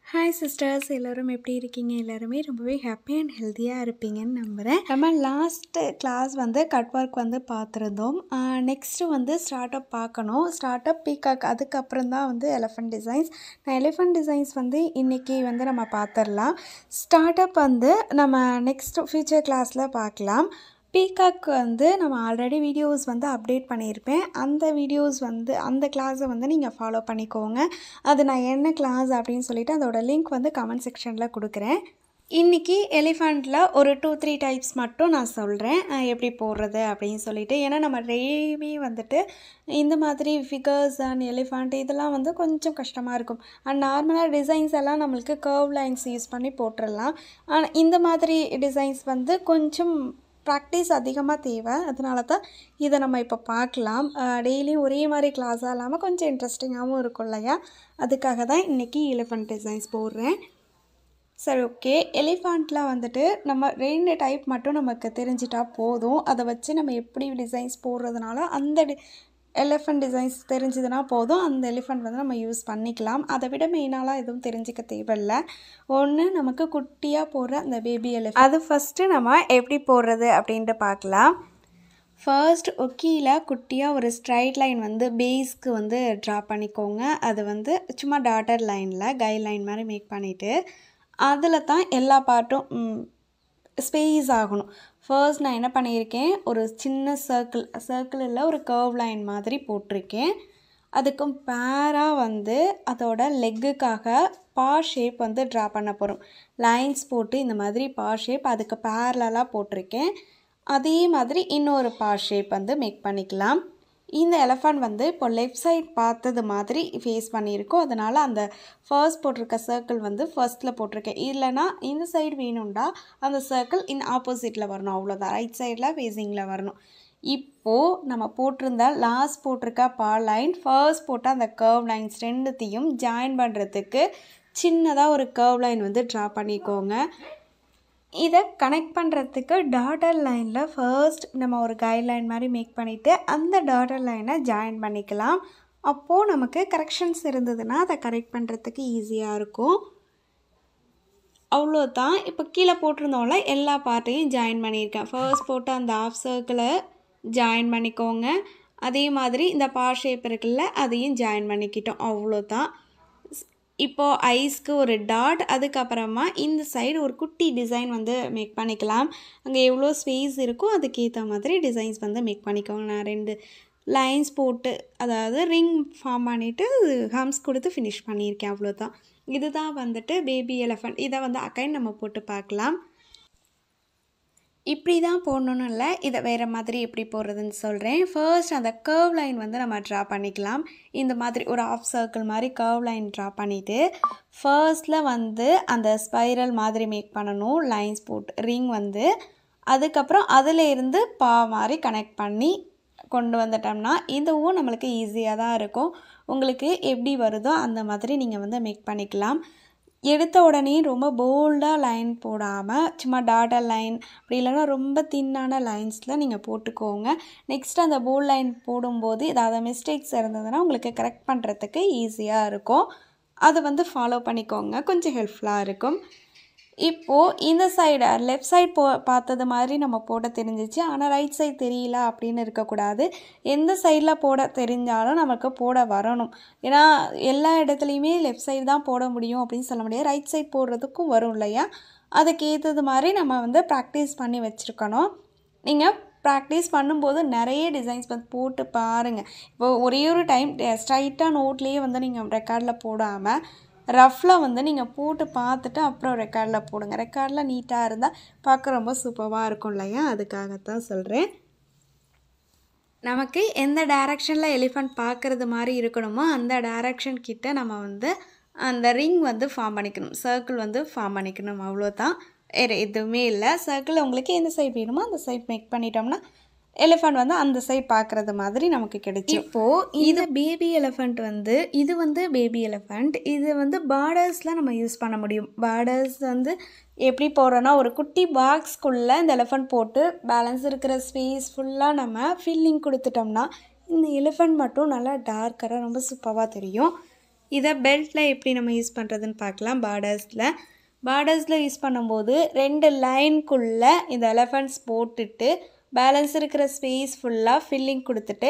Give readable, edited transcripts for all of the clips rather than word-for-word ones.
Hi sisters, எல்லோரும் எப்படி இருக்கீங்க? எல்லாருமே ரொம்பவே ஹாப்பி அண்ட் ஹெல்த்தியாக இருப்பீங்கன்னு நம்புகிறேன். நம்ம லாஸ்ட்டு கிளாஸ் வந்து கட் ஒர்க் வந்து பார்த்துருந்தோம். நெக்ஸ்ட்டு வந்து ஸ்டார்ட் அப் பார்க்கணும். ஸ்டார்ட் அப் பீகாக், அதுக்கப்புறம் தான் வந்து எலிஃபண்ட் டிசைன்ஸ். எலிஃபண்ட் டிசைன்ஸ் வந்து இன்றைக்கி வந்து நம்ம பார்த்துடலாம். ஸ்டார்ட் அப் வந்து நம்ம நெக்ஸ்ட் ஃபியூச்சர் கிளாஸில் பார்க்கலாம். பீகாக் வந்து நம்ம ஆல்ரெடி வீடியோஸ் வந்து அப்டேட் பண்ணியிருப்பேன். அந்த வீடியோஸ் வந்து அந்த கிளாஸை வந்து நீங்கள் ஃபாலோ பண்ணிக்கோங்க. அது நான் என்ன கிளாஸ் அப்படின்னு சொல்லிவிட்டு அதோட லிங்க் வந்து கமெண்ட் செக்ஷனில் கொடுக்குறேன். இன்றைக்கி எலிஃபண்ட்டில் ஒரு 2-3 டைப்ஸ் மட்டும் நான் சொல்கிறேன் எப்படி போடுறது அப்படின்னு சொல்லிட்டு. ஏன்னா நம்ம டெய்லியுமே வந்துட்டு இந்த மாதிரி ஃபிகர்ஸ் அண்ட் எலிஃபண்ட் இதெல்லாம் வந்து கொஞ்சம் கஷ்டமாக இருக்கும். அண்ட் நார்மலாக டிசைன்ஸ் எல்லாம் நம்மளுக்கு கர்வ் லைன்ஸ் யூஸ் பண்ணி போட்டுடலாம். ஆனால் இந்த மாதிரி டிசைன்ஸ் வந்து கொஞ்சம் ப்ராக்டிஸ் அதிகமாக தேவை. அதனால தான் இதை நம்ம இப்போ பார்க்கலாம். டெய்லியும் ஒரே மாதிரி கிளாஸாக இல்லாமல் கொஞ்சம் இன்ட்ரெஸ்டிங்காகவும் இருக்கும் இல்லையா? அதுக்காக தான் இன்றைக்கி எலிஃபண்ட் டிசைன்ஸ் போடுறேன். சரி, ஓகே. எலிஃபண்ட்டில் வந்துட்டு நம்ம 2 டைப் மட்டும் நமக்கு தெரிஞ்சிட்டா போதும். அதை வச்சு நம்ம எப்படி டிசைன்ஸ் போடுறதுனால அந்த எலிஃபண்ட் டிசைன்ஸ் தெரிஞ்சதுன்னா போதும். அந்த எலிஃபண்ட் வந்து நம்ம யூஸ் பண்ணிக்கலாம். அதை விட மெயினாலாம் எதுவும் தெரிஞ்சிக்க தேவையில்லை. ஒன்று நமக்கு குட்டியாக போடுற அந்த பேபி எலிஃபண்ட், அது ஃபஸ்ட்டு நம்ம எப்படி போடுறது அப்படின்ட்டு பார்க்கலாம். ஃபர்ஸ்ட் கீழே குட்டியாக ஒரு ஸ்ட்ரைட் லைன் வந்து பேஸ்க்கு வந்து ட்ரா பண்ணிக்கோங்க. அது வந்து சும்மா டாட்டர் லைனில் கைட் லைன் மாதிரி மேக் பண்ணிவிட்டு அதில் தான் எல்லா பார்ட்டும் ஸ்பேஸ் ஆகணும். ஃபர்ஸ்ட் நான் என்ன பண்ணியிருக்கேன், ஒரு சின்ன சர்க்கிளில் ஒரு கர்வ் லைன் மாதிரி போட்டிருக்கேன். அதுக்கும் பேராக வந்து அதோட லெக்குக்காக பா ஷேப் வந்து ட்ரா பண்ண போகிறோம். லைன்ஸ் போட்டு இந்த மாதிரி பா ஷேப் அதுக்கு பேரலாக போட்டிருக்கேன். அதே மாதிரி இன்னொரு பா ஷேப் வந்து மேக் பண்ணிக்கலாம். இந்த எலிஃபண்ட் வந்து இப்போ லெஃப்ட் சைட் பார்த்தது மாதிரி ஃபேஸ் பண்ணியிருக்கோம். அதனால் அந்த ஃபர்ஸ்ட் போட்டிருக்க சர்க்கிள் வந்து ஃபர்ஸ்ட்டில் போட்டிருக்கேன். இல்லைனா இந்த சைடு வேணும்டா அந்த சர்க்கிள் ஆப்போசிட்டில் வரணும். அவ்வளோதான், ரைட் சைடில் ஃபேஸிங்கில் வரணும். இப்போது நம்ம போட்டிருந்த லாஸ்ட் போட்டிருக்க பா லைன் ஃபர்ஸ்ட் போட்ட அந்த கர்வ் லைன்ஸ் ரெண்டுத்தையும் ஜாயின் பண்ணுறதுக்கு சின்னதாக ஒரு கர்வ் லைன் வந்து ட்ரா பண்ணிக்கோங்க. இதை கனெக்ட் பண்ணுறதுக்கு டாட்டர் லைனில் ஃபர்ஸ்ட் நம்ம ஒரு கைட்லைன் மாதிரி மேக் பண்ணிவிட்டு அந்த டாட்டர் லைனை ஜாயின் பண்ணிக்கலாம். அப்போது நமக்கு கரெக்ஷன்ஸ் இருந்ததுன்னா அதை கரெக்ட் பண்ணுறதுக்கு ஈஸியாக இருக்கும். அவ்வளோதான். இப்போ கீழே போட்டிருந்தோம்ல எல்லா பார்ட்டையும் ஜாயின் பண்ணியிருக்கேன். ஃபர்ஸ்ட் போட்டு அந்த ஆஃப் சர்க்கிளை ஜாயின் பண்ணிக்கோங்க. அதே மாதிரி இந்த பா ஷேப் இருக்குல்ல அதையும் ஜாயின் பண்ணிக்கிட்டோம். அவ்வளோதான். இப்போது ஐஸ்க்கு ஒரு டாட், அதுக்கப்புறமா இந்த சைடு ஒரு குட்டி டிசைன் வந்து மேக் பண்ணிக்கலாம். அங்கே எவ்வளோ ஸ்பேஸ் இருக்கோ அதுக்கேற்ற மாதிரி டிசைன்ஸ் வந்து மேக் பண்ணிக்கோங்க. நான் 2 லைன்ஸ் போட்டு அதாவது ரிங் ஃபார்ம் பண்ணிவிட்டு ஹம்ஸ் கொடுத்து ஃபினிஷ் பண்ணியிருக்கேன். அவ்வளோதான். இதுதான் வந்துட்டு பேபி எலிஃபண்ட். இதை வந்து அகைன் நம்ம போட்டு பார்க்கலாம். இப்படி தான் போடணுன்னு இல்லை, இதை வேறு மாதிரி எப்படி போடுறதுன்னு சொல்கிறேன். ஃபர்ஸ்ட் அந்த கர்வ் லைன் வந்து நம்ம ட்ரா பண்ணிக்கலாம். இந்த மாதிரி ஒரு ஆஃப் சர்க்கிள் மாதிரி கர்வ் லைன் ட்ரா பண்ணிவிட்டு ஃபர்ஸ்ட்டில் வந்து அந்த ஸ்பைரல் மாதிரி மேக் பண்ணணும். லைன்ஸ் போட்டு ரிங் வந்து அதுக்கப்புறம் அதில் இருந்து பா மாதிரி கனெக்ட் பண்ணி கொண்டு வந்துட்டோம்னா இதுவும் நம்மளுக்கு ஈஸியாக தான் இருக்கும். உங்களுக்கு எப்படி வருதோ அந்த மாதிரி நீங்கள் வந்து மேக் பண்ணிக்கலாம். எடுத்த உடனே ரொம்ப போல்டாக லைன் போடாமல் சும்மா டாட்டர் லைன் அப்படி இல்லைன்னா ரொம்ப தின்னான லைன்ஸில் நீங்கள் போட்டுக்கோங்க. நெக்ஸ்ட் அந்த போல்ட் லைன் போடும்போது ஏதாவது மிஸ்டேக்ஸ் இருந்ததுன்னா உங்களுக்கு கரெக்ட் பண்ணுறதுக்கு ஈஸியாக இருக்கும். அதை வந்து ஃபாலோ பண்ணிக்கோங்க, கொஞ்சம் ஹெல்ப்ஃபுல்லாக இருக்கும். இப்போது இந்த சைடு லெஃப்ட் சைட் பார்த்தது மாதிரி நம்ம போட தெரிஞ்சிச்சு, ஆனால் ரைட் சைடு தெரியல அப்படின்னு இருக்கக்கூடாது. எந்த சைடில் போட தெரிஞ்சாலும் நமக்கு போட வரணும். ஏன்னா எல்லா இடத்துலையுமே லெஃப்ட் சைடு தான் போட முடியும் அப்படின்னு சொல்ல முடியாது. ரைட் சைடு போடுறதுக்கும் வரும் இல்லையா? அதுக்கு ஏற்றது மாதிரி நம்ம வந்து ப்ராக்டிஸ் பண்ணி வச்சுருக்கணும். நீங்கள் ப்ராக்டிஸ் பண்ணும்போது நிறைய டிசைன்ஸ் வந்து போட்டு பாருங்கள். இப்போ ஒரே ஒரு டைம் ஸ்ட்ரைட்டாக நோட்லேயே வந்து நீங்கள் ரெக்கார்டில் போடாமல் ரஃப்பில் வந்து நீங்கள் போட்டு பார்த்துட்டு அப்புறம் ரெக்கார்டில் போடுங்க. ரெக்கார்டில் நீட்டாக இருந்தால் பார்க்க ரொம்ப சூப்பராக இருக்கும் இல்லையா? அதுக்காகத்தான் சொல்கிறேன். நமக்கு எந்த டைரக்ஷனில் எலிஃபண்ட் பார்க்குறது மாதிரி இருக்கணுமோ அந்த டைரக்ஷன் கிட்ட நம்ம வந்து அந்த ரிங் வந்து ஃபார்ம் பண்ணிக்கணும், சர்க்கிள் வந்து ஃபார்ம் பண்ணிக்கணும். அவ்வளோதான், வேறு எதுவுமே இல்லை. சர்க்கிள் உங்களுக்கு எந்த சைடு வேணுமோ அந்த சைட் மேக் பண்ணிட்டோம்னா எலிஃபண்ட் வந்து அந்த சைட் பார்க்குறது மாதிரி நமக்கு கிடைக்கும். இப்போது இது பேபி எலிஃபண்ட் வந்து இது வந்து பேபி எலிஃபண்ட். இது வந்து பார்டர்ஸில் நம்ம யூஸ் பண்ண முடியும். பார்டர்ஸ் வந்து எப்படி போடுறோன்னா ஒரு குட்டி பாக்ஸ்க்குள்ளே இந்த எலிஃபண்ட் போட்டு பேலன்ஸ் இருக்கிற ஸ்பேஸ் ஃபுல்லாக நம்ம ஃபில்லிங் கொடுத்துட்டோம்னா இந்த எலிஃபண்ட் மட்டும் நல்லா டார்க்கராக ரொம்ப சூப்பராக தெரியும். இதை பெல்ட்டில் எப்படி நம்ம யூஸ் பண்ணுறதுன்னு பார்க்கலாம். பார்டர்ஸில் யூஸ் பண்ணும்போது 2 லைனுக்குள்ளே இந்த எலஃபண்ட்ஸ் போட்டுட்டு பேலன்ஸ் இருக்கிற ஸ்பேஸ் ஃபுல்லாக ஃபில்லிங் கொடுத்துட்டு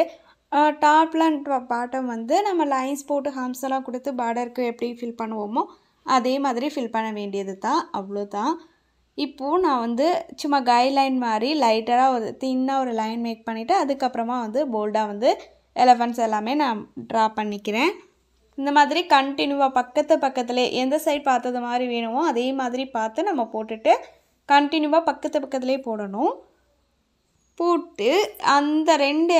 டாப்பில் அண்ட் பாட்டம் வந்து நம்ம லைன்ஸ் போட்டு ஹம்ஸ் எல்லாம் கொடுத்து பார்டருக்கு எப்படி ஃபில் பண்ணுவோமோ அதே மாதிரி ஃபில் பண்ண வேண்டியது தான். அவ்வளோதான். இப்போது நான் வந்து சும்மா கைட்லைன் மாதிரி லைட்டராக ஒரு தின்னாக ஒரு லைன் மேக் பண்ணிவிட்டு அதுக்கப்புறமா வந்து போல்டாக வந்து எலஃபண்ட்ஸ் எல்லாமே நான் ட்ரா பண்ணிக்கிறேன். இந்த மாதிரி கண்டினியூவாக பக்கத்துலேயே எந்த சைட் பார்த்தது மாதிரி வேணுமோ அதே மாதிரி பார்த்து நம்ம போட்டுட்டு கண்டினியூவாக பக்கத்துலேயே போடணும். போட்டு அந்த 2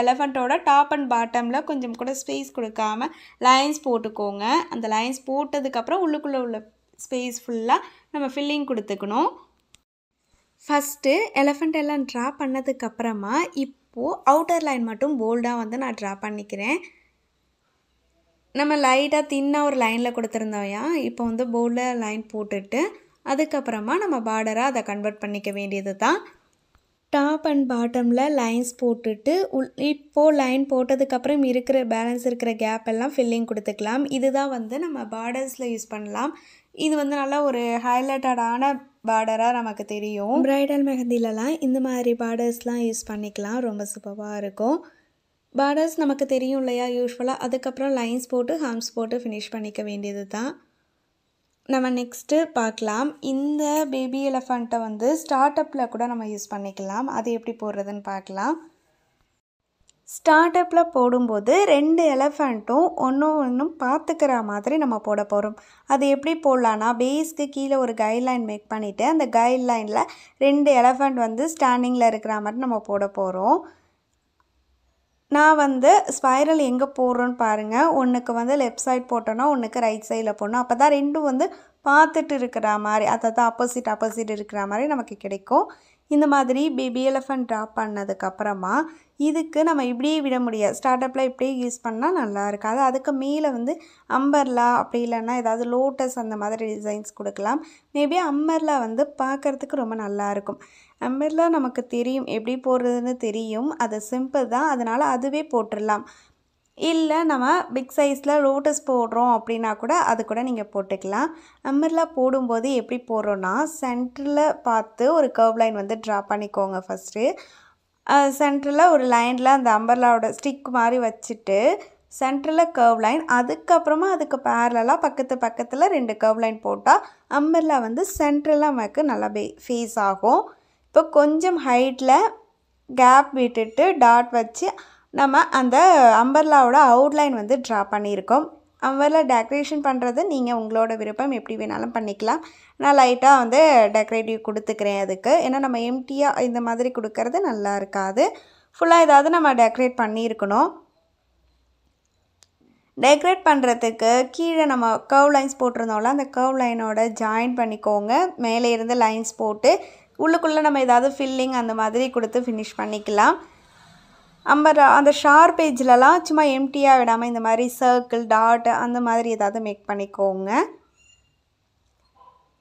எலஃபண்ட்டோட டாப் அண்ட் பாட்டமில் கொஞ்சம் கூட ஸ்பேஸ் கொடுக்காம லைன்ஸ் போட்டுக்கோங்க. அந்த லைன்ஸ் போட்டதுக்கப்புறம் உள்ளுக்குள்ளே உள்ள ஸ்பேஸ் ஃபுல்லாக நம்ம ஃபில்லிங் கொடுத்துக்கணும். ஃபஸ்ட்டு எலஃபண்ட் எல்லாம் ட்ரா பண்ணதுக்கப்புறமா இப்போது அவுட்டர் லைன் மட்டும் போல்டாக வந்து நான் ட்ரா பண்ணிக்கிறேன். நம்ம லைட்டாக தின்னாக ஒரு லைனில் கொடுத்துருந்தோம்யா, இப்போ வந்து போல்டாக லைன் போட்டுட்டு அதுக்கப்புறமா நம்ம பார்டராக அதை கன்வெர்ட் பண்ணிக்க வேண்டியது தான். டாப் அண்ட் பாட்டமில் லைன்ஸ் போட்டுட்டு இப்போது லைன் போட்டதுக்கப்புறம் பேலன்ஸ் இருக்கிற கேப் எல்லாம் ஃபில்லிங் கொடுத்துக்கலாம். இதுதான் வந்து நம்ம பார்டர்ஸில் யூஸ் பண்ணலாம். இது வந்து நல்லா ஒரு ஹைலைட்டடான பார்டராக நமக்கு தெரியும். ப்ரைடல் மெஹந்திலலாம் இந்த மாதிரி பார்டர்ஸ்லாம் யூஸ் பண்ணிக்கலாம். ரொம்ப சூப்பராக இருக்கும். பார்டர்ஸ் நமக்கு தெரியும் இல்லையா யூஸ்வலாக. அதுக்கப்புறம் லைன்ஸ் போட்டு ஹம்ஸ் போட்டு ஃபினிஷ் பண்ணிக்க வேண்டியது தான். நம்ம நெக்ஸ்ட்டு பார்க்கலாம். இந்த பேபி எலஃபண்ட்டை வந்து ஸ்டார்ட் அப்பில் கூட நம்ம யூஸ் பண்ணிக்கலாம். அது எப்படி போடுறதுன்னு பார்க்கலாம். ஸ்டார்ட் அப்பில் போடும்போது 2 எலஃபண்ட்டும் ஒன்றும் பார்த்துக்கிற மாதிரி நம்ம போட போகிறோம். அது எப்படி போடலான்னா பேஸ்க்கு கீழே ஒரு கைட்லைன் மேக் பண்ணிவிட்டு அந்த கைட்லைனில் 2 எலஃபண்ட் வந்து ஸ்டாண்டிங்கில் இருக்கிற மாதிரி நம்ம போட போகிறோம். நான் வந்து ஸ்பைரல் எங்கே போடுறோன்னு பாருங்கள். ஒன்றுக்கு வந்து லெஃப்ட் சைட் போட்டோன்னா ஒன்றுக்கு ரைட் சைடில் போடணும். அப்போ தான் 2 வந்து பார்த்துட்டு இருக்கிற மாதிரி, அதாவது ஆப்போசிட் இருக்கிற மாதிரி நமக்கு கிடைக்கும். இந்த மாதிரி பேபி எலஃபண்ட் ட்ரா பண்ணதுக்கப்புறமா இதுக்கு நம்ம இப்படியே விட முடியாது. ஸ்டார்ட் அப்பில் இப்படியே யூஸ் பண்ணால் நல்லா இருக்காது. அதுக்கு மேலே வந்து அம்பர்லா அப்படி இல்லைன்னா ஏதாவது லோட்டஸ் அந்த மாதிரி டிசைன்ஸ் கொடுக்கலாம். மேபி அம்பர்லா வந்து பார்க்குறதுக்கு ரொம்ப நல்லாயிருக்கும். அம்பர்லா நமக்கு தெரியும் எப்படி போடுறதுன்னு தெரியும். அது சிம்பிள் தான், அதனால் அதுவே போட்டுடலாம். இல்லை நம்ம பிக் சைஸில் லோட்டஸ் போடுறோம் அப்படின்னா கூட அது கூட நீங்கள் போட்டுக்கலாம். அம்பர்லா போடும்போது எப்படி போடுறோன்னா சென்டரில் பார்த்து ஒரு கர்வ் லைன் வந்து ட்ரா பண்ணிக்கோங்க. ஃபஸ்ட்டு சென்டரில் ஒரு லைனில் அந்த அம்பர்லாவோட ஸ்டிக் மாதிரி வச்சுட்டு சென்டரில் கர்வ் லைன், அதுக்கப்புறமா அதுக்கு பேரலாக பக்கத்தில் 2 கர்வ் லைன் போட்டால் அம்பர்லா வந்து சென்டரில் நமக்கு நல்லா ஃபேஸ் ஆகும். இப்போ கொஞ்சம் ஹைட்டில் கேப் விட்டுட்டு டாட் வச்சு நம்ம அந்த அம்பர்லாவோட அவுட்லைன் வந்து ட்ரா பண்ணியிருக்கோம். அம்பர்லா டெக்கரேஷன் பண்ணுறது நீங்கள் உங்களோட விருப்பம், எப்படி வேணாலும் பண்ணிக்கலாம். நான் லைட்டாக வந்து டெக்கரேட்டிவ் கொடுத்துக்கிறேன் அதுக்கு. ஏன்னா நம்ம எம்டியாக இந்த மாதிரி கொடுக்கறது நல்லா இருக்காது. ஃபுல்லாக ஏதாவது நம்ம டெக்கரேட் பண்ணியிருக்கணும். டெக்கரேட் பண்ணுறதுக்கு கீழே நம்ம கர்வ் லைன்ஸ் போட்டிருந்தோம்ல, அந்த கர்வ் லைனோட ஜாயின் பண்ணிக்கோங்க. மேலே இருந்து லைன்ஸ் போட்டு உள்ளுக்குள்ளே நம்ம ஏதாவது ஃபில்லிங் அந்த மாதிரி கொடுத்து ஃபினிஷ் பண்ணிக்கலாம். அந்த ஷார்ப் பேஜ்லலாம் சும்மா எம்டியாக விடாமல் இந்த மாதிரி சர்க்கிள் டாட் அந்த மாதிரி ஏதாவது மேக் பண்ணிக்கோங்க.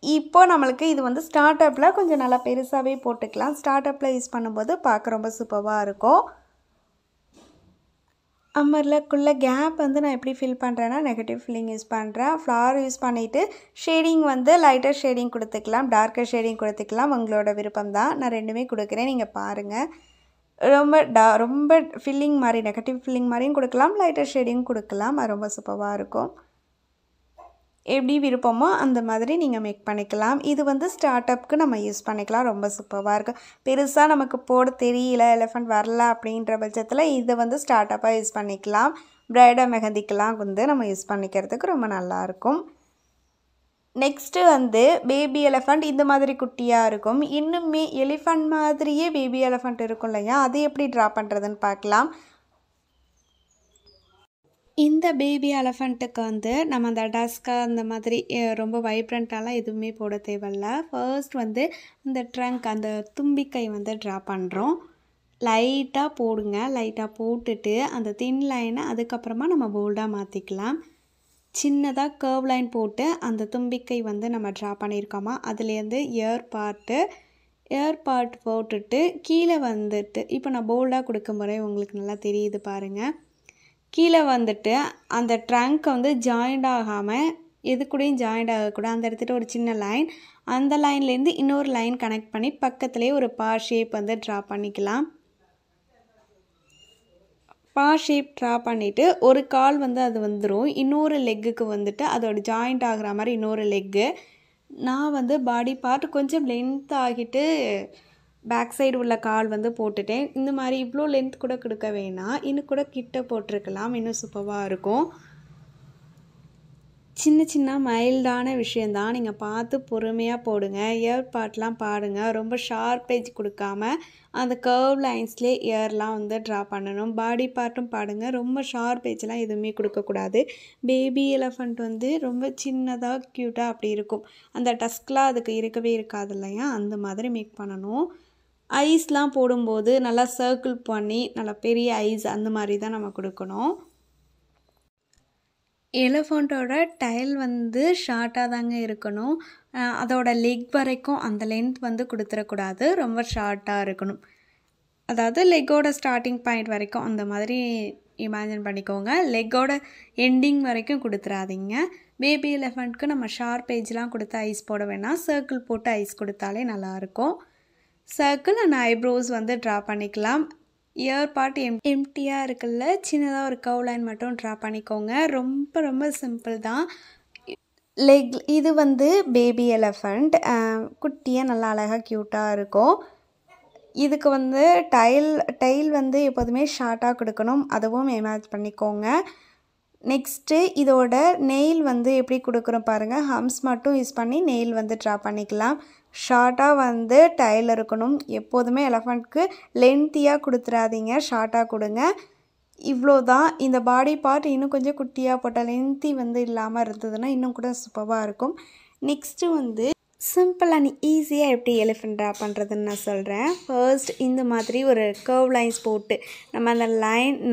இப்போ நம்மளுக்கு இது வந்து ஸ்டார்ட் அப்பில் கொஞ்சம் நல்லா பெருசாகவே போட்டுக்கலாம். ஸ்டார்ட் அப்பில் யூஸ் பண்ணும்போது பார்க்க ரொம்ப சூப்பராக இருக்கும். அம்பர்லாக்குள்ளே கேப் வந்து நான் எப்படி ஃபில் பண்ணுறேன்னா நெகட்டிவ் ஃபில்லிங் யூஸ் பண்ணுறேன். ஃப்ளார் யூஸ் பண்ணிவிட்டு ஷேடிங் வந்து லைட்டாக ஷேடிங் கொடுத்துக்கலாம், டார்க்கர் ஷேடிங் கொடுத்துக்கலாம். உங்களோட விருப்பம் தான். நான் 2மே கொடுக்குறேன், நீங்கள் பாருங்கள். ரொம்ப ஃபில்லிங் மாதிரி நெகட்டிவ் ஃபில்லிங் மாதிரியும் கொடுக்கலாம், லைட்டர் ஷேடிங் கொடுக்கலாம். அது ரொம்ப சூப்பராக இருக்கும். எப்படி விருப்பமோ அந்த மாதிரி நீங்கள் மேக் பண்ணிக்கலாம். இது வந்து ஸ்டார்ட் அப்புக்கு நம்ம யூஸ் பண்ணிக்கலாம். ரொம்ப சூப்பராக இருக்கும். பெருசாக நமக்கு போட தெரியல, எலஃபண்ட் வரல அப்படின்ற பட்சத்தில் இதை வந்து ஸ்டார்ட் அப்பாக யூஸ் பண்ணிக்கலாம். ப்ரைடல் மெஹந்திக்கெலாம் வந்து நம்ம யூஸ் பண்ணிக்கிறதுக்கு ரொம்ப நல்லாயிருக்கும். நெக்ஸ்ட்டு வந்து பேபி எலஃபண்ட் இந்த மாதிரி குட்டியாக இருக்கும். இன்னுமே எலிஃபண்ட் மாதிரியே பேபி எலஃபண்ட் இருக்கும் இல்லையா, அது எப்படி ட்ரா பண்ணுறதுன்னு பார்க்கலாம். இந்த பேபி எலஃபண்ட்டுக்கு வந்து நம்ம அந்த டஸ்காக அந்த மாதிரி ரொம்ப வைப்ரண்ட்டாலாம் எதுவுமே போட தேவையில்ல. ஃபர்ஸ்ட் வந்து இந்த ட்ரங்க் அந்த தும்பிக்கை வந்து ட்ரா பண்ணுறோம். லைட்டாக போடுங்க. லைட்டாக போட்டுட்டு அந்த தின் லைனை அதுக்கப்புறமா நம்ம போல்டாக மாற்றிக்கலாம். சின்னதாக கர்வ் லைன் போட்டு அந்த தும்பிக்கை வந்து நம்ம ட்ரா பண்ணியிருக்கோமா, அதுலேருந்து இயர் பார்ட் போட்டுட்டு கீழே வந்துட்டு இப்போ நான் போல்டாக கொடுக்க முறை உங்களுக்கு நல்லா தெரியுது பாருங்கள். கீழே வந்துட்டு அந்த ட்ரங்க் வந்து ஜாயிண்ட் ஆகாமல் எது கூடயும் ஜாயிண்ட் ஆகக்கூடாது. அந்த இடத்துல ஒரு சின்ன லைன், அந்த லைன்லேருந்து இன்னொரு லைன் கனெக்ட் பண்ணி பக்கத்துலேயே ஒரு பார் ஷேப் வந்து ட்ரா பண்ணிக்கலாம். பார் ஷேப் ட்ரா பண்ணிவிட்டு ஒரு கால் வந்து அது வந்துடும். இன்னொரு லெக்குக்கு வந்துட்டு அதோட ஜாயிண்ட் ஆகிற மாதிரி இன்னொரு லெக்கு. நான் வந்து பாடி பார்ட் கொஞ்சம் லென்த் ஆகிட்டு பேக் சைடு உள்ள கால் வந்து போட்டுட்டேன். இந்த மாதிரி இவ்வளோ லென்த் கூட கொடுக்க வேணாம், இன்னும் கூட கிட்ட போட்டிருக்கலாம், இன்னும் சூப்பராக இருக்கும். சின்ன சின்ன மைல்டான விஷயந்தான், நீங்கள் பார்த்து பொறுமையாக போடுங்க. இயர் பார்ட்லாம் பாடுங்க, ரொம்ப ஷார்ப் எட்ஜ் கொடுக்காம அந்த கர்வ் லைன்ஸ்லேயே இயர்லாம் வந்து ட்ரா பண்ணணும். பாடி பார்ட்டும் பாடுங்க, ரொம்ப ஷார்ப் எட்ஜ்லாம் எதுவுமே கொடுக்கக்கூடாது. பேபி எலஃபண்ட் வந்து ரொம்ப சின்னதாக க்யூட்டாக அப்படி இருக்கும், அந்த டஸ்க்லாம் அதுக்கு இருக்கவே இருக்காது இல்லையா, அந்த மாதிரி மேக் பண்ணணும். ஐஸ்லாம் போடும்போது நல்லா சர்க்கிள் பண்ணி நல்லா பெரிய ஐஸ் அந்த மாதிரி தான் நம்ம கொடுக்கணும். எலிஃபண்ட்டோட டைல் வந்து ஷார்ட்டாக தாங்க இருக்கணும். அதோட லெக் வரைக்கும் அந்த லென்த் வந்து கொடுத்துடக்கூடாது, ரொம்ப ஷார்ட்டாக இருக்கணும். அதாவது லெக்கோட ஸ்டார்டிங் பாயிண்ட் வரைக்கும் அந்த மாதிரி இமேஜின் பண்ணிக்கோங்க. லெக்கோட எண்டிங் வரைக்கும் கொடுத்துடாதீங்க. பேபி எலிஃபண்ட்க்கு நம்ம ஷார்ப் ஏஜ்லாம் கொடுத்து ஐஸ் போட வேணாம், சர்க்கிள் போட்டு ஐஸ் கொடுத்தாலே நல்லாயிருக்கும். சர்க்கிள் அண்ட் ஐப்ரோஸ் வந்து ட்ரா பண்ணிக்கலாம். இயர் பார்ட் எம்டியாக இருக்குல்ல, சின்னதாக ஒரு கர்வ் லைன் மட்டும் ட்ரா பண்ணிக்கோங்க. ரொம்ப ரொம்ப சிம்பிள் தான். லெக் இது வந்து பேபி எலிஃபண்ட், குட்டியாக நல்லா அழகாக க்யூட்டாக இருக்கும். இதுக்கு வந்து டைல் வந்து எப்போதுமே ஷார்ட்டாக கொடுக்கணும், அதுவும் இமேஜ் பண்ணிக்கோங்க. நெக்ஸ்ட்டு இதோட நெயில் வந்து எப்படி கொடுக்குறோம் பாருங்கள், ஹம்ஸ் மட்டும் யூஸ் பண்ணி நெயில் வந்து ட்ரா பண்ணிக்கலாம். ஷார்ட்டாக வந்து டைல் இருக்கணும். எப்போதுமே எலஃபண்ட்க்கு லென்த்தியாக கொடுத்துடாதீங்க, ஷார்ட்டாக கொடுங்க. இவ்வளோ தான். இந்த பாடி பார்ட் இன்னும் கொஞ்சம் குட்டியாக போட்டால் லென்த்தி வந்து இல்லாமல் இருந்ததுன்னா இன்னும் கூட சூப்பராக இருக்கும். நெக்ஸ்ட்டு வந்து சிம்பிள் அண்ட் ஈஸியாக எப்படி எலிஃபண்ட் ட்ரா பண்ணுறதுன்னு நான் சொல்கிறேன். ஃபர்ஸ்ட் இந்த மாதிரி ஒரு கர்வ் லைன்ஸ் போட்டு நம்ம அந்த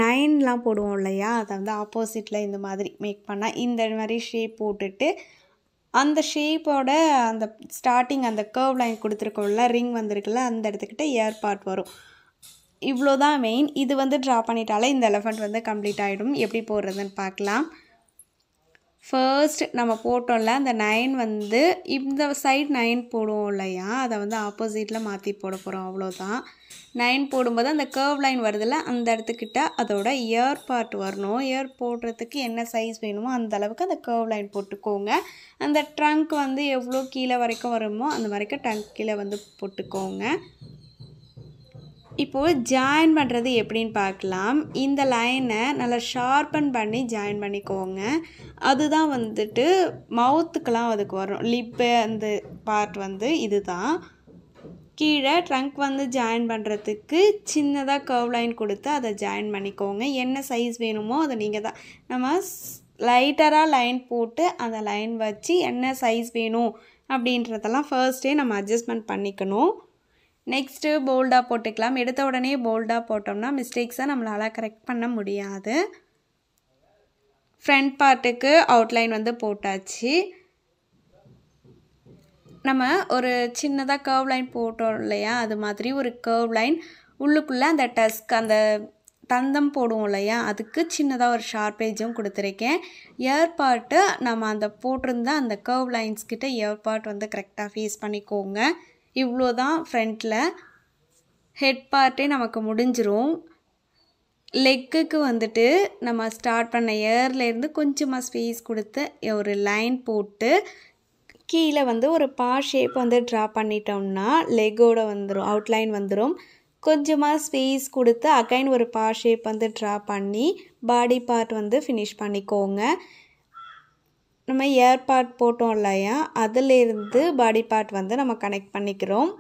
நைன்லாம் போடுவோம் இல்லையா, அதை வந்து ஆப்போசிட்டில் இந்த மாதிரி மேக் பண்ணால் இந்த மாதிரி ஷேப் போட்டுட்டு அந்த ஷேப்போட அந்த ஸ்டார்டிங் அந்த கர்வ் லைன் கொடுத்துருக்கோம்ல, ரிங் வந்திருக்குல்ல, அந்த இடத்துக்கிட்ட இயர் பார்ட் வரும். இவ்வளோ தான் மெயின். இது வந்து ட்ரா பண்ணிட்டாலே இந்த எலிஃபண்ட் வந்து கம்ப்ளீட் ஆகிடும். எப்படி போடுறதுன்னு பார்க்கலாம். ஃபர்ஸ்ட் நம்ம போட்டோம்ல அந்த 9 வந்து இந்த சைட் 9 போடுவோம் இல்லையா, அதை வந்து ஆப்போசிட்டில் மாற்றி போட போகிறோம், அவ்வளோதான். 9 போடும்போது அந்த கர்வ் லைன் வருதில்ல, அந்த இடத்துக்கிட்ட அதோட இயர் பார்ட் வரணும். இயர் போடுறதுக்கு என்ன சைஸ் வேணுமோ அந்த அளவுக்கு அந்த கர்வ் லைன் போட்டுக்கோங்க. அந்த ட்ரங்க் வந்து எவ்வளோ கீழே வரைக்கும் வருமோ அந்த வரைக்கும் ட்ரங்க் கீழே வந்து போட்டுக்கோங்க. இப்போது ஜாயின் பண்ணுறது எப்படின்னு பார்க்கலாம். இந்த லைனை நல்லா ஷார்பன் பண்ணி ஜாயின் பண்ணிக்கோங்க. அதுதான் வந்துட்டு மவுத்துக்கெலாம் அதுக்கு வரும். லிப்பு அந்த பார்ட் வந்து இது தான். கீழே ட்ரங்க் வந்து ஜாயின் பண்ணுறதுக்கு சின்னதாக கர்வ் லைன் கொடுத்து அதை ஜாயின் பண்ணிக்கோங்க. என்ன சைஸ் வேணுமோ அதை நீங்கள் தான், நம்ம லைட்டராக லைன் போட்டு அந்த லைன் வச்சு என்ன சைஸ் வேணும் அப்படின்றதெல்லாம் ஃபர்ஸ்டே நம்ம அட்ஜஸ்ட்மெண்ட் பண்ணிக்கணும். நெக்ஸ்ட்டு போல்டாக போட்டுக்கலாம். எடுத்த உடனே போல்டாக போட்டோம்னா மிஸ்டேக்ஸை நம்மளால் கரெக்ட் பண்ண முடியாது. ஃப்ரண்ட் பார்ட்டுக்கு அவுட்லைன் வந்து போட்டாச்சு. நம்ம ஒரு சின்னதாக கர்வ் லைன் போட்டோம் இல்லையா, அது மாதிரி ஒரு கர்வ் லைன் உள்ளுக்குள்ளே அந்த டஸ்க் அந்த தந்தம் போடுவோம் இல்லையா, அதுக்கு சின்னதாக ஒரு ஷார்ப் ஏஜும் கொடுத்துருக்கேன். இயர் பார்ட்டு நம்ம அந்த போட்டிருந்த அந்த கர்வ் லைன்ஸ்கிட்ட இயர் பார்ட் வந்து கரெக்டாக ஃபேஸ் பண்ணிக்கோங்க. இவ்வளோ தான் ஃப்ரண்ட்டில். ஹெட் பார்ட்டே நமக்கு முடிஞ்சிரும். லெக்குக்கு வந்துட்டு நம்ம ஸ்டார்ட் பண்ண இயர்லேருந்து கொஞ்சமாக ஸ்பேஸ் கொடுத்து ஒரு லைன் போட்டு கீழே வந்து ஒரு பார் ஷேப் வந்து ட்ரா பண்ணிட்டோம்னா லெக்கோட வந்துடும், அவுட்லைன் வந்துடும். கொஞ்சமாக ஸ்பேஸ் கொடுத்து அகைன் ஒரு பார் ஷேப் வந்து ட்ரா பண்ணி பாடி பார்ட் வந்து ஃபினிஷ் பண்ணிக்கோங்க. நம்ம இயர் பார்ட் போட்டோம் இல்லையா, அதிலேருந்து பாடி பார்ட் வந்து நம்ம கனெக்ட் பண்ணிக்கிறோம்.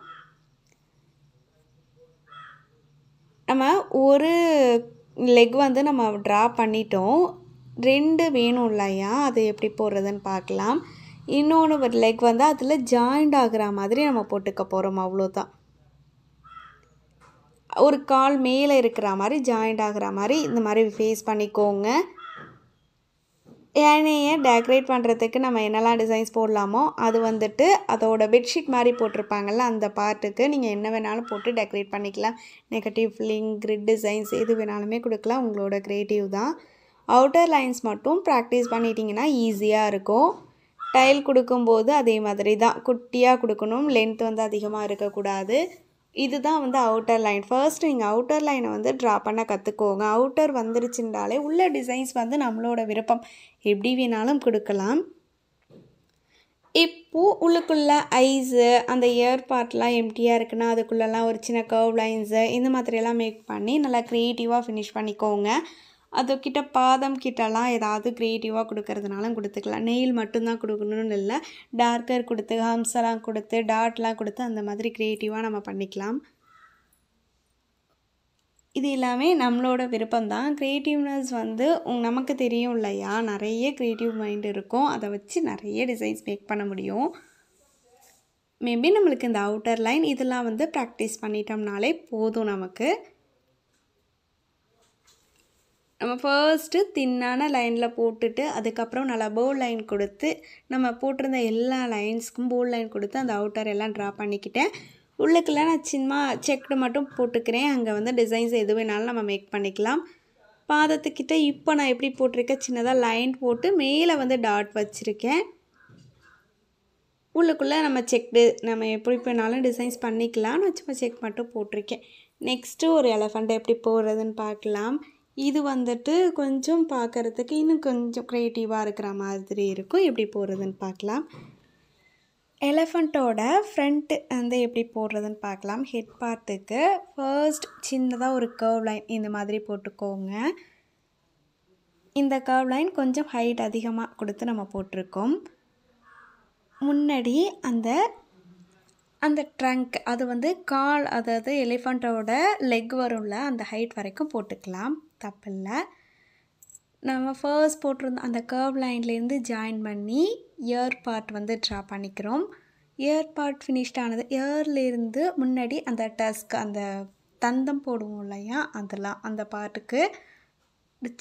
நம்ம ஒரு லெக் வந்து நம்ம ட்ரா பண்ணிட்டோம், 2 வேணும் இல்லையா, அது எப்படி போடுறதுன்னு பார்க்கலாம். இன்னொன்று ஒரு லெக் வந்து அதில் ஜாயிண்ட் ஆகிற மாதிரி நம்ம போட்டுக்க போகிறோம், அவ்வளோதான். ஒரு கால் மேலே இருக்கிற மாதிரி ஜாயிண்ட் ஆகிற மாதிரி இந்த மாதிரி ஃபேஸ் பண்ணிக்கோங்க. யானையை டெக்கரேட் பண்ணுறதுக்கு நம்ம என்னெல்லாம் டிசைன்ஸ் போடலாமோ அது வந்துட்டு அதோட பெட்ஷீட் மாதிரி போட்டிருப்பாங்கள்ல, அந்த பார்ட்டுக்கு நீங்கள் என்ன வேணாலும் போட்டு டெக்கரேட் பண்ணிக்கலாம். நெகட்டிவ் ஃபில்லிங், கிரிட் டிசைன்ஸ் எது வேணாலுமே கொடுக்கலாம், உங்களோட க்ரியேட்டிவ் தான். அவுட்டர் லைன்ஸ் மட்டும் ப்ராக்டிஸ் பண்ணிட்டீங்கன்னா ஈஸியாக இருக்கும். டைல் கொடுக்கும்போது அதே மாதிரி தான் குட்டியாக கொடுக்கணும், லென்த் வந்து அதிகமாக இருக்கக்கூடாது. இதுதான் வந்து அவுட்டர் லைன். ஃபர்ஸ்ட் நீங்கள் அவுட்டர் லைனை வந்து ட்ரா பண்ண கற்றுக்கோங்க. அவுட்டர் வந்துருச்சுட்டாலே உள்ள டிசைன்ஸ் வந்து நம்மளோட விருப்பம், எப்படி வேணாலும் கொடுக்கலாம். இப்போது உள்ளுக்குள்ளே ஐஸு அந்த இயர் பார்ட்லாம் எம்டியாக இருக்குன்னா அதுக்குள்ளெல்லாம் ஒரு சின்ன கர்வ் லைன்ஸு இந்த மாதிரியெல்லாம் மேக் பண்ணி நல்லா க்ரியேட்டிவாக ஃபினிஷ் பண்ணிக்கோங்க. அதுக்கிட்ட பாதம் கிட்டலாம் ஏதாவது க்ரியேட்டிவாக கொடுக்கறதுனாலும் கொடுத்துக்கலாம். நெயில் மட்டும்தான் கொடுக்கணும்னு இல்லை, டார்க்கர் கொடுத்து ஹம்ஸெல்லாம் கொடுத்து டாட்லாம் கொடுத்து அந்த மாதிரி க்ரியேட்டிவாக நம்ம பண்ணிக்கலாம். இது எல்லாமே நம்மளோட விருப்பம்தான். க்ரியேட்டிவ்னஸ் வந்து நமக்கு தெரியும் இல்லையா, நிறைய க்ரியேட்டிவ் மைண்ட் இருக்கும், அதை வச்சு நிறைய டிசைன்ஸ் மேக் பண்ண முடியும். மேபி நம்மளுக்கு இந்த அவுட்டர் லைன் இதெல்லாம் வந்து ப்ராக்டிஸ் பண்ணிட்டோம்னாலே போதும். நம்ம ஃபர்ஸ்ட்டு தின்னான லைனில் போட்டுட்டு அதுக்கப்புறம் நல்லா போல்ட் லைன் கொடுத்து நம்ம போட்டிருந்த எல்லா லைன்ஸ்க்கும் போல்ட் லைன் கொடுத்து அந்த அவுட்டர் எல்லாம் ட்ரா பண்ணிக்கிட்டேன். உள்ளுக்குள்ள நான் சின்ன செக்டு மட்டும் போட்டுக்கிறேன். அங்கே வந்து டிசைன்ஸ் எது வேணாலும் நம்ம மேக் பண்ணிக்கலாம். பாதத்துக்கிட்ட இப்போ நான் எப்படி போட்டிருக்கேன், சின்னதாக லைன் போட்டு மேலே வந்து டாட் வச்சுருக்கேன். உள்ளுக்குள்ளே நம்ம செக்டு நம்ம எப்படி வேணாலும் டிசைன்ஸ் பண்ணிக்கலாம். நான் சும்மா செக் மட்டும் போட்டிருக்கேன். நெக்ஸ்ட்டு ஒரு எலஃபண்ட் எப்படி போடுறதுன்னு பார்க்கலாம். இது வந்துட்டு கொஞ்சம் பார்க்குறதுக்கு இன்னும் கொஞ்சம் க்ரியேட்டிவாக இருக்கிற மாதிரி இருக்கும். எப்படி போடுறதுன்னு பார்க்கலாம். எலஃபண்ட்டோட ஃப்ரண்ட்டு வந்து எப்படி போடுறதுன்னு பார்க்கலாம். ஹெட் பார்ட்டுக்கு ஃபர்ஸ்ட் சின்னதாக ஒரு கர்வ் லைன் இந்த மாதிரி போட்டுக்கோங்க. இந்த கர்வ் லைன் கொஞ்சம் ஹைட் அதிகமாக கொடுத்து நம்ம போட்டிருக்கோம். முன்னாடி அந்த ட்ரங்க் அது வந்து கால், அதாவது எலிஃபண்ட்டோட லெக் வரும்ல அந்த ஹைட் வரைக்கும் போட்டுக்கலாம், தப்பில்லை. நம்ம ஃபர்ஸ்ட் போட்டிருந்த அந்த கர்வ் லைன்லேருந்து ஜாயின் பண்ணி இயர் பார்ட் வந்து ட்ரா பண்ணிக்கிறோம். இயர் பார்ட் ஃபினிஷ்ட் ஆனது, இயர்லேருந்து முன்னாடி அந்த டஸ்க் அந்த தந்தம் போடுவோம் இல்லையா, அதெல்லாம் அந்த பார்ட்டுக்கு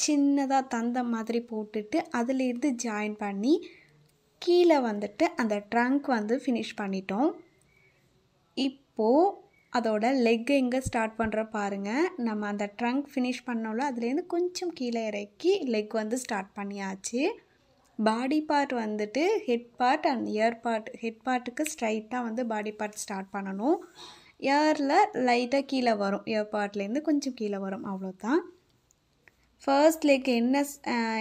சின்னதாக தந்தம் மாதிரி போட்டுட்டு அதுலேருந்து ஜாயின் பண்ணி கீழே வந்துட்டு அந்த ட்ரங்க் வந்து ஃபினிஷ் பண்ணிட்டோம். இப்போது அதோட லெக் எங்கே ஸ்டார்ட் பண்ணுற பாருங்கள். நம்ம அந்த ட்ரங்க் ஃபினிஷ் பண்ணோம்ல அதுலேருந்து கொஞ்சம் கீழே இறக்கி லெக் வந்து ஸ்டார்ட் பண்ணியாச்சு. பாடி பார்ட் வந்துட்டு head part and ear part, head பார்ட்டுக்கு ஸ்ட்ரைட்டாக வந்து பாடி பார்ட் ஸ்டார்ட் பண்ணணும். இயரில் லைட்டாக கீழே வரும், இயர் பார்ட்லேருந்து கொஞ்சம் கீழே வரும், அவ்வளோதான். ஃபர்ஸ்ட் லெக்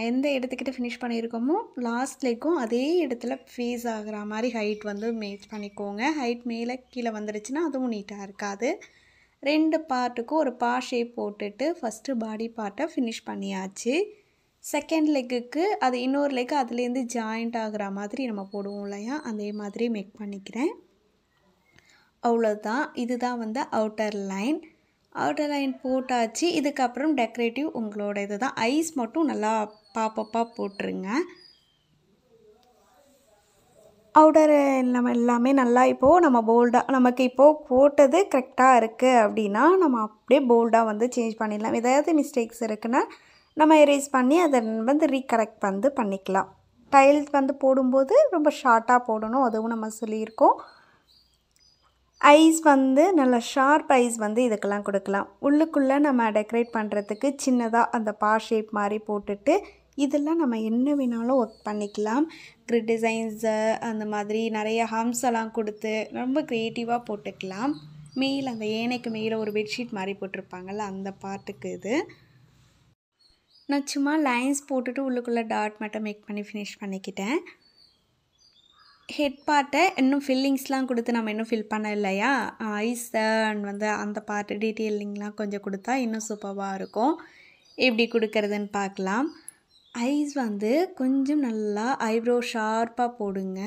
எந்த இடத்துக்கிட்ட ஃபினிஷ் பண்ணியிருக்கோமோ லாஸ்ட் லெக்கும் அதே இடத்துல ஃபேஸ் ஆகிற மாதிரி ஹைட் வந்து மேட்ச் பண்ணிக்கோங்க. ஹைட் மேலே கீழே வந்துடுச்சுன்னா அதுவும் நீட்டாக இருக்காது. 2 பார்ட்டுக்கும் ஒரு ஷேப் போட்டுட்டு ஃபஸ்ட்டு பாடி பார்ட்டை ஃபினிஷ் பண்ணியாச்சு. செகண்ட் லெக்குக்கு அது இன்னொரு லெக் அதுலேருந்து ஜாயிண்ட் ஆகிற மாதிரி நம்ம போடுவோம் இல்லையா, அதே மாதிரி மேக் பண்ணிக்கிறேன். அவ்வளோதான். இதுதான் வந்து அவுட்டர் லைன். அவுட்டர் லைன் போட்டாச்சு. இதுக்கப்புறம் டெக்கரேட்டிவ் உங்களோட இது தான். ஐஸ் மட்டும் நல்லா பாப்பப்பாக போட்டுருங்க. அவுட்டர் நம்ம எல்லாமே நல்லா இப்போது நம்ம போல்டாக, நமக்கு இப்போது போட்டது கரெக்டாக இருக்குது அப்படின்னா நம்ம அப்படியே போல்டாக வந்து சேஞ்ச் பண்ணிடலாம். ஏதாவது மிஸ்டேக்ஸ் இருக்குன்னா நம்ம எரேஸ் பண்ணி அதை வந்து ரீகரெக்ட் வந்து பண்ணிக்கலாம். டைல்ஸ் வந்து போடும்போது ரொம்ப ஷார்ட்டாக போடணும், அதுவும் நம்ம சொல்லியிருக்கோம். ஐஸ் வந்து நல்லா ஷார்ப் ஐஸ் வந்து இதுக்கெல்லாம் கொடுக்கலாம். உள்ளுக்குள்ளே நம்ம டெக்கரேட் பண்ணுறதுக்கு சின்னதாக அந்த ஷேப் மாதிரி போட்டுட்டு இதெல்லாம் நம்ம என்ன வேணாலும் ஒர்க் பண்ணிக்கலாம். கிரிட் டிசைன்ஸு அந்த மாதிரி நிறைய ஹம்ஸ் எல்லாம் கொடுத்து ரொம்ப க்ரியேட்டிவாக போட்டுக்கலாம். மேலே அந்த ஏனைக்கு மேலே ஒரு பெட்ஷீட் மாதிரி போட்டிருப்பாங்கள்ல அந்த பார்ட்டுக்கு இது. நான் சும்மா லைன்ஸ் போட்டுட்டு உள்ளுக்குள்ளே டாட் மட்டும் மேக் பண்ணி ஃபினிஷ் பண்ணிக்கிட்டேன். ஹெட் பார்ட்டை இன்னும் ஃபில்லிங்ஸ்லாம் கொடுத்து நம்ம இன்னும் ஃபில் பண்ண இல்லையா, ஐஸ் அண்ட் வந்து அந்த பார்ட்டு டீட்டெயிலிங்லாம் கொஞ்சம் கொடுத்தா இன்னும் சூப்பராக இருக்கும். எப்படி கொடுக்கறதுன்னு பார்க்கலாம். ஐஸ் வந்து கொஞ்சம் நல்லா ஐப்ரோ ஷார்ப்பாக போடுங்க.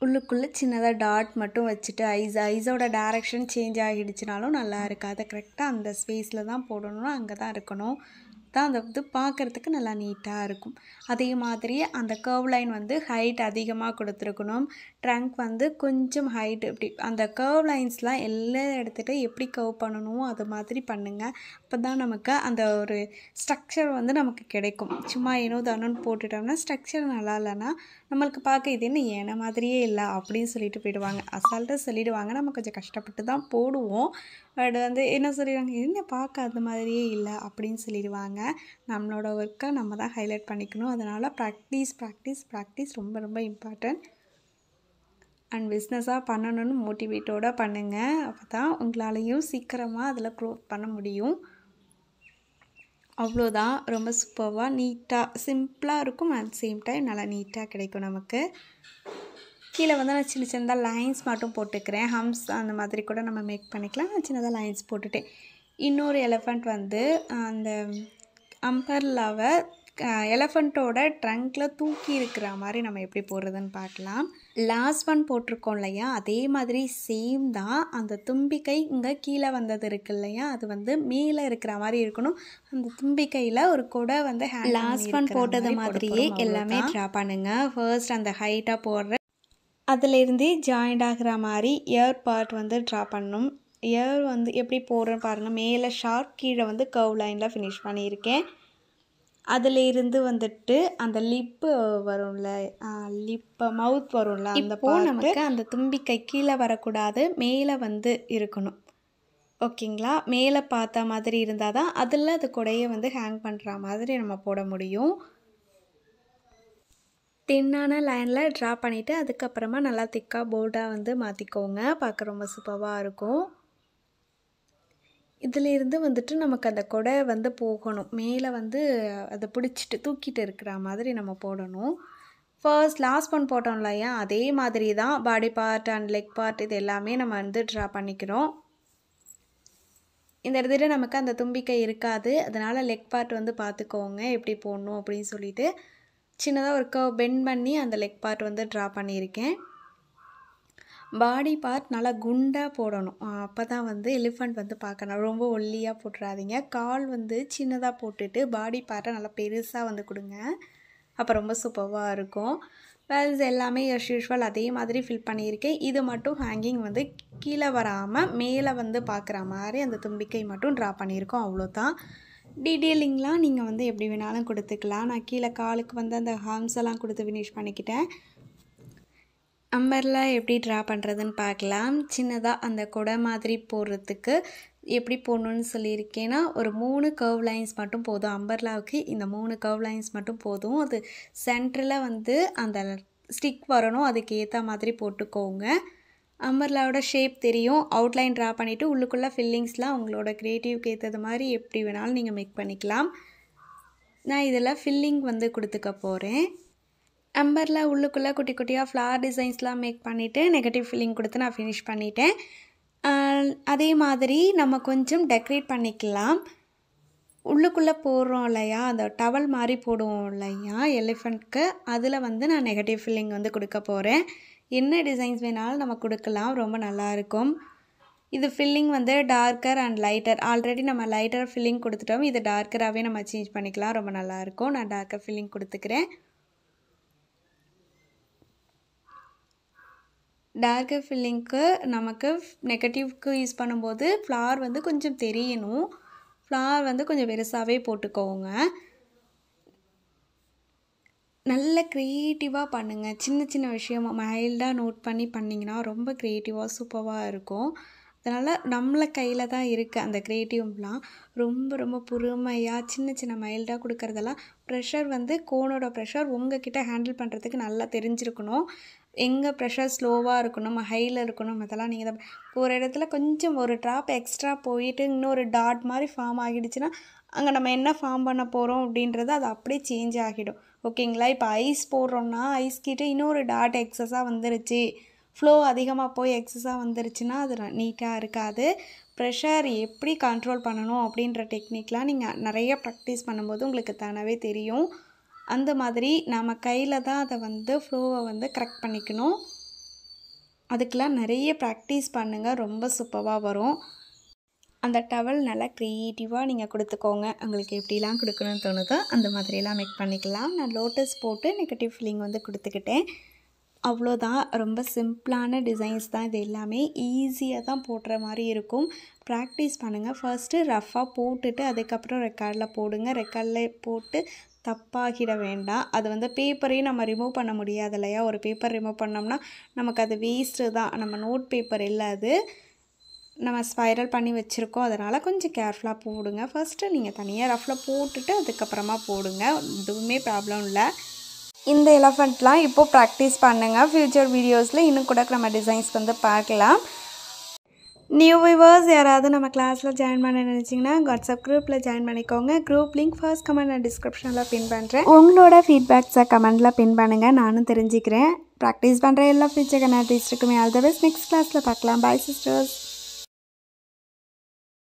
உள்ளுக்குள்ளே சின்னதாக டாட் மட்டும் வச்சுட்டு ஐஸோட டைரக்ஷன் சேஞ்ச் ஆகிடுச்சுனாலும் நல்லா இருக்காது. கரெக்டாக அந்த ஸ்பேஸில் தான் போடணும், அங்கே தான் இருக்கணும், தான் அந்த இது பார்க்குறதுக்கு நல்லா நீட்டாக இருக்கும். அதே மாதிரி அந்த கர்வ் லைன் வந்து ஹைட் அதிகமாக கொடுத்துருக்கணும். ட்ரங்க் வந்து கொஞ்சம் ஹைட், இப்படி அந்த கர்வ் லைன்ஸ்லாம் எல்லாம் எடுத்துகிட்டு எப்படி கர்வ் பண்ணணுமோ அது மாதிரி பண்ணுங்கள். அப்போ தான் நமக்கு அந்த ஒரு ஸ்ட்ரக்சர் வந்து நமக்கு கிடைக்கும். சும்மா ஏனோ தானோன்னு போட்டுட்டோம்னா ஸ்ட்ரக்சர் நல்லா இல்லைன்னா நம்மளுக்கு பார்க்க இது என்ன ஏன மாதிரியே இல்லை அப்படின்னு சொல்லிட்டு போயிடுவாங்க, அசால்ட்டாக சொல்லிவிடுவாங்க. நம்ம கொஞ்சம் கஷ்டப்பட்டு தான் போடுவோம். பட் வந்து என்ன சொல்லிடுவாங்க, என்ன பார்க்க அது மாதிரியே இல்லை அப்படின்னு சொல்லிடுவாங்க. பண்ணுங்கள். நம்மளோட ஒர்க்கை நம்ம தான் ஹைலைட் பண்ணிக்கணும். அதனால் ப்ராக்டிஸ் ரொம்ப ரொம்ப இம்பார்ட்டன்ட். அண்ட் பிஸ்னஸாக பண்ணணும்னு மோட்டிவேட்டோடு பண்ணுங்கள். அப்போ தான் உங்களாலையும் சீக்கிரமாக அதில் க்ரோத் பண்ண முடியும். அவ்வளோதான். ரொம்ப சூப்பராக நீட்டாக சிம்பிளாக இருக்கும். அட் சேம் டைம் நல்லா நீட்டாக கிடைக்கும் நமக்கு. கீழே வந்து நான் சின்ன சின்னதாக லைன்ஸ் மட்டும் போட்டுக்கிறேன். ஹம்ஸ் அந்த மாதிரி கூட நம்ம மேக் பண்ணிக்கலாம். நான் சின்னதாக லைன்ஸ் போட்டுட்டேன். இன்னொரு எலிஃபண்ட் வந்து அந்த அம்பர்லாவை எலிஃபண்ட்டோட ட்ரங்க்கில் தூக்கி இருக்கிற மாதிரி நம்ம எப்படி போடுறதுன்னு பார்க்கலாம். லாஸ்ட் ஒன் போட்டிருக்கோம் இல்லையா, அதே மாதிரி சேம் தான். அந்த தும்பிக்கை இங்கே கீழே வந்தது இருக்கு இல்லையா, அது வந்து மேலே இருக்கிற மாதிரி இருக்கணும். அந்த தும்பிக்கையில் ஒரு கொடை வந்து லாஸ்ட் ஒன் போட்டது மாதிரியே எல்லாமே ட்ரா பண்ணுங்கள். ஃபர்ஸ்ட் அந்த ஹைட்டாக போடுற அதிலேருந்தே ஜாயிண்ட் ஆகிற மாதிரி இயர் பார்ட் வந்து ட்ரா பண்ணணும். இயர் வந்து எப்படி போடுறேன்னு பாருங்கள். மேலே ஷார்ப், கீழே வந்து கர்வ் லைனில் ஃபினிஷ் பண்ணியிருக்கேன். அதில் இருந்து வந்துட்டு அந்த லிப்பு வரும்ல, மவுத் வரும்ல, அந்த நமக்கு அந்த தும்பிக்கை கீழே வரக்கூடாது, மேலே வந்து இருக்கணும். ஓகேங்களா? மேலே பார்த்த மாதிரி இருந்தால் தான் அதில் அது கொடையை வந்து ஹேங் பண்ணுற மாதிரி நம்ம போட முடியும். தின்னான லைனில் ட்ரா பண்ணிவிட்டு அதுக்கப்புறமா நல்லா திக்காக போல்டாக வந்து மாற்றிக்கோங்க. பார்க்க ரொம்ப சூப்பராக இருக்கும். இதிலேருந்து வந்துட்டு நமக்கு அந்த கொடை வந்து போகணும். மேலே வந்து அதை பிடிச்சிட்டு தூக்கிட்டு இருக்கிற மாதிரி நம்ம போடணும். ஃபர்ஸ்ட் லாஸ்ட் ஒன் போட்டோம் இல்லையா, அதே மாதிரி தான் body part and leg part இது எல்லாமே நம்ம வந்து ட்ரா பண்ணிக்கிறோம். இந்த இடத்துல நமக்கு அந்த தும்பிக்கை இருக்காது. அதனால் லெக் பார்ட் வந்து பார்த்துக்கோங்க எப்படி போடணும் அப்படின்னு சொல்லிட்டு. சின்னதாக ஒரு கர்வ் பெண்ட் பண்ணி அந்த லெக் பார்ட் வந்து ட்ரா பண்ணியிருக்கேன். பாடி பார்ட் நல்லா குண்டாக போடணும். அப்போ தான் வந்து எலிஃபண்ட் வந்து பார்க்கணும். ரொம்ப ஒல்லியாக போட்டுறாதீங்க. கால் வந்து சின்னதாக போட்டுட்டு பாடி பார்ட்டை நல்லா பெருசாக வந்து கொடுங்க. அப்போ ரொம்ப சூப்பராக இருக்கும். வேல்ஸ் எல்லாமே as usual அதே மாதிரி ஃபில் பண்ணியிருக்கேன். இது மட்டும் ஹேங்கிங் வந்து கீழே வராமல் மேலே வந்து பார்க்குற மாதிரி அந்த தும்பிக்கை மட்டும் ட்ரா பண்ணியிருக்கோம். அவ்வளோதான். டீட்டெயிலிங்லாம் நீங்கள் வந்து எப்படி வேணாலும் கொடுத்துக்கலாம். நான் கீழே காலுக்கு வந்து அந்த ஹார்ம்ஸ் எல்லாம் கொடுத்து ஃபினிஷ் பண்ணிக்கிட்டேன். அம்பர்லா எப்படி ட்ரா பண்ணுறதுன்னு பார்க்கலாம். சின்னதாக அந்த கொடை மாதிரி போடுறதுக்கு எப்படி போடணுன்னு சொல்லியிருக்கேன்னா, ஒரு 3 கர்வ் லைன்ஸ் மட்டும் போதும். அம்பர்லாவுக்கு இந்த 3 கர்வ் லைன்ஸ் மட்டும் போதும். அது சென்டரில் வந்து அந்த ஸ்டிக் வரணும். அதுக்கு ஏற்ற மாதிரி போட்டுக்கோங்க. அம்பர்லாவோட ஷேப் தெரியும். அவுட்லைன் ட்ரா பண்ணிவிட்டு உள்ளுக்குள்ளே ஃபில்லிங்ஸ்லாம் உங்களோட க்ரியேட்டிவ்க்கு ஏற்றது மாதிரி எப்படி வேணாலும் நீங்கள் மேக் பண்ணிக்கலாம். நான் இதில் ஃபில்லிங் வந்து கொடுத்துக்க போகிறேன். அம்பர்லா உள்ளுக்குள்ளே குட்டி குட்டியாக ஃப்ளவர் டிசைன்ஸ்லாம் மேக் பண்ணிவிட்டு நெகட்டிவ் ஃபில்லிங் கொடுத்து நான் ஃபினிஷ் பண்ணிட்டேன். அதே மாதிரி நம்ம கொஞ்சம் டெக்கரேட் பண்ணிக்கலாம். உள்ளுக்குள்ளே போடுறோம் இல்லையா, அந்த டவல் மாதிரி போடுவோம் இல்லையா எலிஃபண்ட்க்கு, அதில் வந்து நான் நெகட்டிவ் ஃபில்லிங் வந்து கொடுக்க போகிறேன். என்ன டிசைன்ஸ் வேணாலும் நம்ம கொடுக்கலாம். ரொம்ப நல்லாயிருக்கும். இது ஃபில்லிங் வந்து டார்க்கர் அண்ட் லைட்டர். ஆல்ரெடி நம்ம லைட்டர் ஃபில்லிங் கொடுத்துட்டோம். இது டார்க்கராகவே நம்ம சேஞ்ச் பண்ணிக்கலாம். ரொம்ப நல்லாயிருக்கும். நான் டார்க்கர் ஃபில்லிங் கொடுத்துக்கிறேன். டார்க்கர் ஃபில்லிங்க்கு நமக்கு நெகட்டிவ்க்கு யூஸ் பண்ணும்போது ஃப்ளவர் வந்து கொஞ்சம் தெரியணும். ஃப்ளவர் வந்து கொஞ்சம் பெருசாகவே போட்டுக்கோங்க. நல்ல க்ரியேட்டிவாக பண்ணுங்கள். சின்ன சின்ன விஷயமா மைல்டாக நோட் பண்ணி பண்ணிங்கன்னா ரொம்ப க்ரியேட்டிவாக சூப்பராக இருக்கும். அதனால் நம்மளை கையில் தான் இருக்குது அந்த க்ரியேட்டிவ்லாம். ரொம்ப ரொம்ப பொறுமையாக சின்ன சின்ன மைல்டாக கொடுக்குறதெல்லாம் ப்ரெஷர் வந்து கோனோட ப்ரெஷர் உங்ககிட்ட ஹேண்டில் பண்ணுறதுக்கு நல்லா தெரிஞ்சிருக்கணும். எங்கே ப்ரெஷர் ஸ்லோவாக இருக்கணும், ஹையில் இருக்கணும், அதெல்லாம் நீங்கள் தான். ஒரு இடத்துல கொஞ்சம் ஒரு ட்ராப் எக்ஸ்ட்ரா போயிட்டு இன்னொரு டாட் மாதிரி ஃபார்ம் ஆகிடுச்சுன்னா அங்கே நம்ம என்ன ஃபார்ம் பண்ண போகிறோம் அப்படின்றது அது அப்படியே சேஞ்ச் ஆகிடும். ஓகேங்களா? இப்போ ஐஸ் போடுறோம்னா ஐஸ் கிட்ட இன்னொரு டாட் எக்ஸஸாக வந்துருச்சு, ஃப்ளோ அதிகமாக போய் எக்ஸஸாக வந்துருச்சுன்னா அது நீட்டாக இருக்காது. ப்ரெஷர் எப்படி கண்ட்ரோல் பண்ணணும் அப்படின்ற டெக்னிக்லாம் நீங்கள் நிறைய ப்ராக்டிஸ் பண்ணும்போது உங்களுக்கு தானாகவே தெரியும். அந்த மாதிரி நம்ம கையில் தான் அதை வந்து ஃப்ளோவை வந்து கரெக்ட் பண்ணிக்கணும். அதுக்கெலாம் நிறைய ப்ராக்டிஸ் பண்ணுங்கள். ரொம்ப சூப்பராக வரும். அந்த டவல் நல்லா க்ரியேட்டிவாக நீங்கள் கொடுத்துக்கோங்க. உங்களுக்கு எப்படிலாம் கொடுக்கணும்னு தோணுதோ அந்த மாதிரியெல்லாம் மேக் பண்ணிக்கலாம். நான் லோட்டஸ் போட்டு நெகட்டிவ் ஃபில்லிங் வந்து கொடுத்துக்கிட்டேன். அவ்வளோதான். ரொம்ப சிம்பிளான டிசைன்ஸ் தான் இது எல்லாமே. ஈஸியாக தான் போடுற மாதிரி இருக்கும். ப்ராக்டிஸ் பண்ணுங்கள். ஃபர்ஸ்ட்டு ரஃப்பாக போட்டுட்டு அதுக்கப்புறம் ரெக்கார்டில் போடுங்க. ரெக்கார்டில் போட்டு தப்பாகிட வேண்டாம். அது வந்து பேப்பரையும் நம்ம ரிமூவ் பண்ண முடியாது இல்லையா. ஒரு பேப்பர் ரிமூவ் பண்ணோம்னா நமக்கு அது வேஸ்ட்டு தான். நம்ம நோட் பேப்பர் இல்லை அது. நம்ம ஸ்பைரல் பண்ணி வச்சுருக்கோம். அதனால் கொஞ்சம் கேர்ஃபுல்லாக போடுங்க. ஃபஸ்ட்டு நீங்கள் தனியாக ரஃப்பில் போட்டுட்டு அதுக்கப்புறமா போடுங்க. எதுவுமே ப்ராப்ளம் இல்லை. இந்த எலஃபண்ட்லாம் இப்போது ப்ராக்டிஸ் பண்ணுங்கள். ஃப்யூச்சர் வீடியோஸில் இன்னும் கூட நம்ம டிசைன்ஸ் வந்து பார்க்கலாம். நியூ வியூவர்ஸ் யாராவது நம்ம கிளாஸில் ஜாயின் பண்ண நினச்சிங்கன்னா வாட்ஸ்அப் குரூப்பில் ஜாயின் பண்ணிக்கோங்க. குரூப் லிங்க் ஃபர்ஸ்ட் கமெண்ட் நான் டிஸ்கிரிப்ஷனில் பின் பண்ணுறேன். உங்களோட ஃபீட்பேக்ஸை கமெண்டில் பின் பண்ணுங்கள், நானும் தெரிஞ்சுக்கிறேன். ப்ராக்டிஸ் பண்ணுற எல்லா ஃபியூச்சர் கனடிஸ்ட்டுக்குமே ஆல் த பெஸ்ட். நெக்ஸ்ட் கிளாஸில் பார்க்கலாம். Bye sisters.